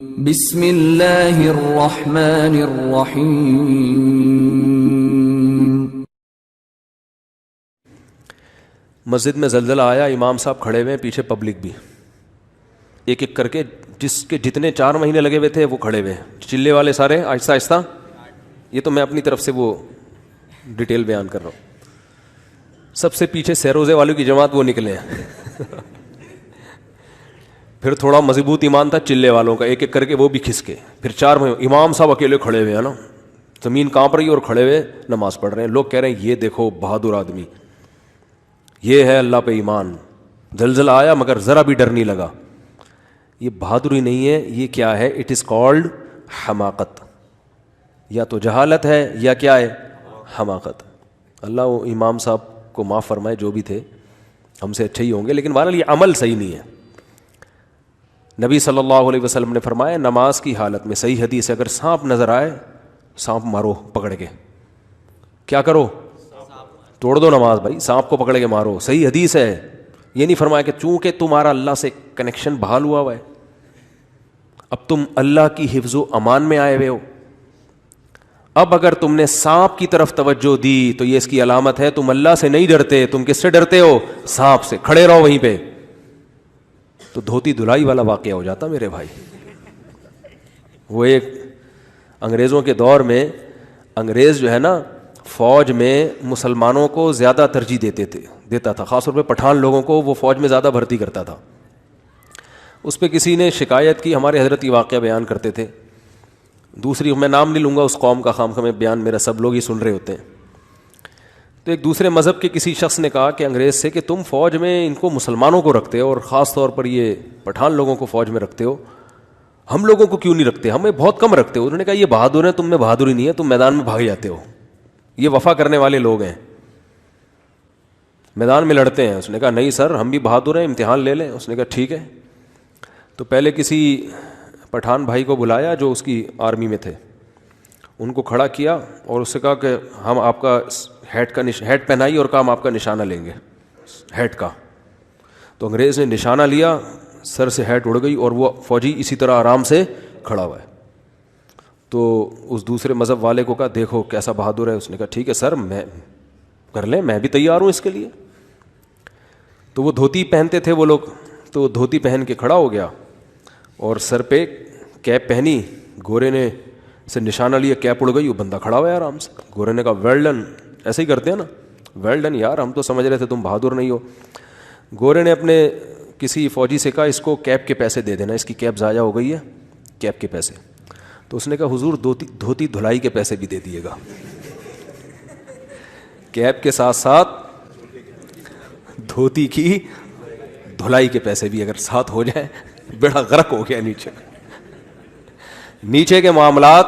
بسم اللہ الرحمن الرحیم۔ مسجد میں زلزلہ آیا، امام صاحب کھڑے ہوئے ہیں، پیچھے پبلک بھی، ایک ایک کر کے جس کے جتنے 4 مہینے لگے ہوئے تھے وہ کھڑے ہوئے ہیں، چلے والے سارے آہستہ آہستہ۔ یہ تو میں اپنی طرف سے وہ ڈیٹیل بیان کر رہا ہوں۔ سب سے پیچھے سیروزے والوں کی جماعت وہ نکلے ہیں پھر تھوڑا مضبوط ایمان تھا چلے والوں کا، ایک ایک کر کے وہ بھی کھسکے، پھر 4 مہینے امام صاحب اکیلے کھڑے ہوئے ہیں نا، زمین کانپ رہی ہے اور کھڑے ہوئے نماز پڑھ رہے ہیں۔ لوگ کہہ رہے ہیں یہ دیکھو بہادر آدمی، یہ ہے اللہ پہ ایمان، زلزلہ آیا مگر ذرا بھی ڈر نہیں لگا۔ یہ بہادری نہیں ہے، یہ کیا ہے؟ اٹ از کالڈ حماقت، یا تو جہالت ہے یا کیا ہے؟ حماقت۔ اللہ وہ امام صاحب کو معاف فرمائے، جو بھی تھے ہم سے اچھے ہی ہوں گے، لیکن بہرحال یہ عمل صحیح نہیں ہے۔ نبی صلی اللہ علیہ وسلم نے فرمایا نماز کی حالت میں، صحیح حدیث ہے، اگر سانپ نظر آئے سانپ مارو پکڑ کے، کیا کرو؟ توڑ دو نماز بھائی، سانپ کو پکڑ کے مارو، صحیح حدیث ہے۔ یہ نہیں فرمایا کہ چونکہ تمہارا اللہ سے کنیکشن بحال ہوا ہوا ہے، اب تم اللہ کی حفظ و امان میں آئے ہوئے ہو، اب اگر تم نے سانپ کی طرف توجہ دی تو یہ اس کی علامت ہے تم اللہ سے نہیں ڈرتے، تم کس سے ڈرتے ہو؟ سانپ سے۔ کھڑے رہو وہیں پہ، تو دھوتی دھلائی والا واقعہ ہو جاتا میرے بھائی۔ وہ ایک انگریزوں کے دور میں، انگریز جو ہے نا فوج میں مسلمانوں کو زیادہ ترجیح دیتا تھا، خاص طور پہ پٹھان لوگوں کو وہ فوج میں زیادہ بھرتی کرتا تھا۔ اس پہ کسی نے شکایت کی، ہمارے حضرت یہ واقعہ بیان کرتے تھے، دوسری میں نام نہیں لوں گا اس قوم کا، خام میں بیان میرا سب لوگ ہی سن رہے ہوتے ہیں۔ تو ایک دوسرے مذہب کے کسی شخص نے کہا کہ انگریز سے کہ تم فوج میں ان کو مسلمانوں کو رکھتے ہو اور خاص طور پر یہ پٹھان لوگوں کو فوج میں رکھتے ہو، ہم لوگوں کو کیوں نہیں رکھتے؟ ہمیں بہت کم رکھتے ہو۔ انہوں نے کہا یہ بہادر ہیں، تم میں بہادری نہیں ہے، تم میدان میں بھاگ جاتے ہو، یہ وفا کرنے والے لوگ ہیں، میدان میں لڑتے ہیں۔ اس نے کہا نہیں سر، ہم بھی بہادر ہیں، امتحان لے لیں۔ اس نے کہا ٹھیک ہے۔ تو پہلے کسی پٹھان بھائی کو بلایا جو اس کی آرمی میں تھے، ان کو کھڑا کیا اور اس سے کہا کہ ہم آپ کا ہیٹ پہنائی اور کہا ہم آپ کا نشانہ لیں گے ہیٹ کا۔ تو انگریز نے نشانہ لیا، سر سے ہیٹ اڑ گئی اور وہ فوجی اسی طرح آرام سے کھڑا ہوا ہے۔ تو اس دوسرے مذہب والے کو کہا دیکھو کیسا بہادر ہے۔ اس نے کہا ٹھیک ہے سر، میں کر لیں، میں بھی تیار ہوں اس کے لیے۔ تو وہ دھوتی پہنتے تھے وہ لوگ، تو دھوتی پہن کے کھڑا ہو گیا اور سر پہ کیپ پہنی، گورے نے سے نشانہ لیا، کیپ اڑ گئی، وہ بندہ کھڑا ہوا ہے آرام سے۔ گورے نے کہا ویل ڈن، ایسے ہی کرتے ہیں نا، ویل ڈن یار، ہم تو سمجھ رہے تھے تم بہادر نہیں ہو۔ گورے نے اپنے کسی فوجی سے کہا اس کو کیپ کے پیسے دے دینا، اس کی کیپ ضائع ہو گئی ہے، کیپ کے پیسے۔ تو اس نے کہا حضور دھوتی دھلائی کے پیسے بھی دے دیے گا، کیپ کے ساتھ ساتھ دھوتی کی دھلائی کے پیسے بھی اگر ساتھ ہو جائیں، بیڑا غرق ہو گیا نیچے کے معاملات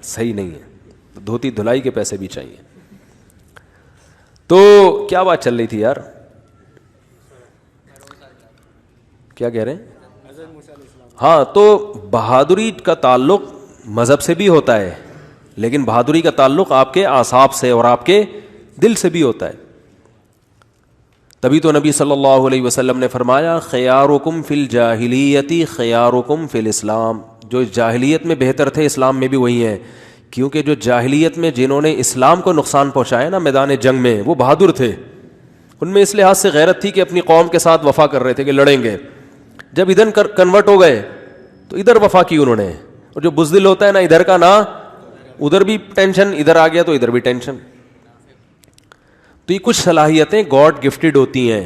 صحیح نہیں ہیں، دھوتی دھلائی کے پیسے بھی چاہیے۔ تو کیا بات چل رہی تھی یار؟ کیا کہہ رہے ہیں؟ ہاں، تو بہادری کا تعلق مذہب سے بھی ہوتا ہے، لیکن بہادری کا تعلق آپ کے اعصاب سے اور آپ کے دل سے بھی ہوتا ہے۔ تبھی تو نبی صلی اللہ علیہ وسلم نے فرمایا خیارکم فی الجاہلیت خیارکم فی الاسلام، جو جاہلیت میں بہتر تھے اسلام میں بھی وہی ہیں، کیونکہ جو جاہلیت میں جنہوں نے اسلام کو نقصان پہنچایا نا میدان جنگ میں، وہ بہادر تھے، ان میں اس لحاظ سے غیرت تھی کہ اپنی قوم کے ساتھ وفا کر رہے تھے کہ لڑیں گے۔ جب ادھر کنورٹ ہو گئے تو ادھر وفا کی انہوں نے، اور جو بزدل ہوتا ہے نا ادھر کا نا ادھر بھی ٹینشن، ادھر آ گیا تو ادھر بھی ٹینشن۔ تو یہ کچھ صلاحیتیں گاڈ گفٹڈ ہوتی ہیں،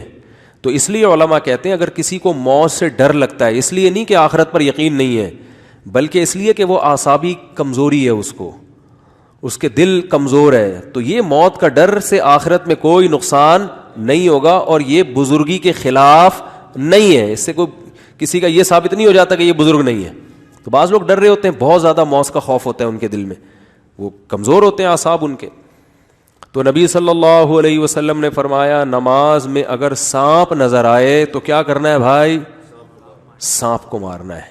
تو اس لیے علماء کہتے ہیں اگر کسی کو موت سے ڈر لگتا ہے، اس لیے نہیں کہ آخرت پر یقین نہیں ہے، بلکہ اس لیے کہ وہ اعصابی کمزوری ہے، اس کے دل کمزور ہے، تو یہ موت کا ڈر سے آخرت میں کوئی نقصان نہیں ہوگا، اور یہ بزرگی کے خلاف نہیں ہے، اس سے کوئی کسی کا یہ ثابت نہیں ہو جاتا کہ یہ بزرگ نہیں ہے۔ تو بعض لوگ ڈر رہے ہوتے ہیں، بہت زیادہ موت کا خوف ہوتا ہے ان کے دل میں، وہ کمزور ہوتے ہیں اعصاب ان کے۔ تو نبی صلی اللہ علیہ وسلم نے فرمایا نماز میں اگر سانپ نظر آئے تو کیا کرنا ہے بھائی؟ سانپ کو مارنا ہے،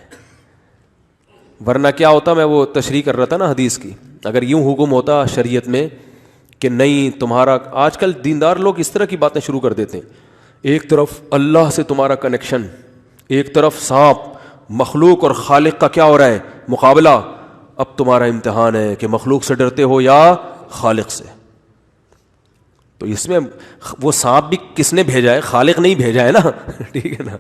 ورنہ کیا ہوتا، میں وہ تشریح کر رہا تھا نا حدیث کی، اگر یوں حکم ہوتا شریعت میں کہ نہیں تمہارا، آج کل دیندار لوگ اس طرح کی باتیں شروع کر دیتے ہیں، ایک طرف اللہ سے تمہارا کنیکشن، ایک طرف سانپ، مخلوق اور خالق کا کیا ہو رہا ہے؟ مقابلہ. اب تمہارا امتحان ہے کہ مخلوق سے ڈرتے ہو یا خالق سے. تو اس میں وہ سانپ بھی کس نے بھیجا ہے؟ خالق نہیں بھیجا ہے نا. ٹھیک ہے نا.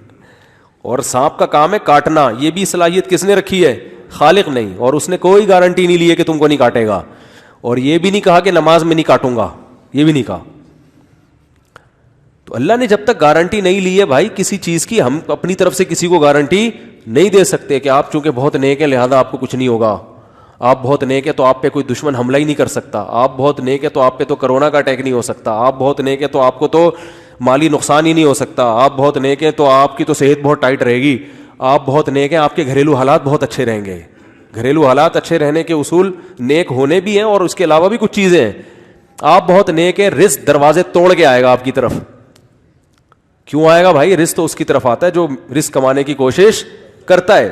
اور سانپ کا کام ہے کاٹنا, یہ بھی صلاحیت کس نے رکھی ہے؟ خالق نہیں. اور اس نے کوئی گارنٹی نہیں لی ہے کہ تم کو نہیں کاٹے گا, اور یہ بھی نہیں کہا کہ نماز میں نہیں کاٹوں گا, یہ بھی نہیں کہا. تو اللہ نے جب تک گارنٹی نہیں لی ہے بھائی کسی چیز کی, ہم اپنی طرف سے کسی کو گارنٹی نہیں دے سکتے کہ آپ چونکہ بہت نیک ہیں لہذا آپ کو کچھ نہیں ہوگا. آپ بہت نیک ہے تو آپ پہ کوئی دشمن حملہ ہی نہیں کر سکتا. آپ بہت نیک ہے تو آپ پہ تو کرونا کا اٹیک نہیں ہو سکتا. آپ بہت نیک ہے تو آپ کو تو مالی نقصان ہی نہیں ہو سکتا. آپ بہت نیک ہیں تو آپ کی تو صحت بہت ٹائٹ رہے گی. آپ بہت نیک ہیں, آپ کے گھریلو حالات بہت اچھے رہیں گے. گھریلو حالات اچھے رہنے کے اصول نیک ہونے بھی ہیں, اور اس کے علاوہ بھی کچھ چیزیں ہیں. آپ بہت نیک ہیں, رزق دروازے توڑ کے آئے گا آپ کی طرف. کیوں آئے گا بھائی؟ رزق تو اس کی طرف آتا ہے جو رزق کمانے کی کوشش کرتا ہے.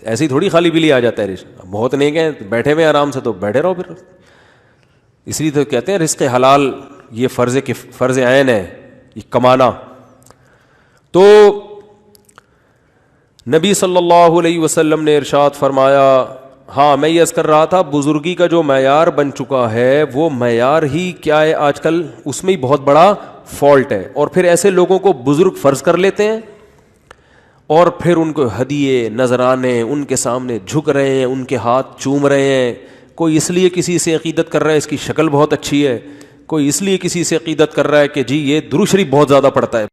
ایسی تھوڑی خالی بلی آ جاتا ہے رزق. بہت نیک ہیں, بیٹھے ہوئے آرام سے, تو بیٹھے رہو پھر. اس لیے تو کہتے ہیں رزق حلال یہ فرض عین ہے, یہ کمانا. تو نبی صلی اللہ علیہ وسلم نے ارشاد فرمایا, ہاں میں یہ عرض کر رہا تھا بزرگی کا جو معیار بن چکا ہے وہ معیار ہی کیا ہے آج کل, اس میں ہی بہت بڑا فالٹ ہے. اور پھر ایسے لوگوں کو بزرگ فرض کر لیتے ہیں, اور پھر ان کو ہدیے نذرانے ان کے سامنے جھک رہے ہیں, ان کے ہاتھ چوم رہے ہیں. کوئی اس لیے کسی سے عقیدت کر رہا ہے اس کی شکل بہت اچھی ہے, کوئی اس لیے کسی سے عقیدت کر رہا ہے کہ جی یہ درود شریف بہت زیادہ پڑھتا ہے.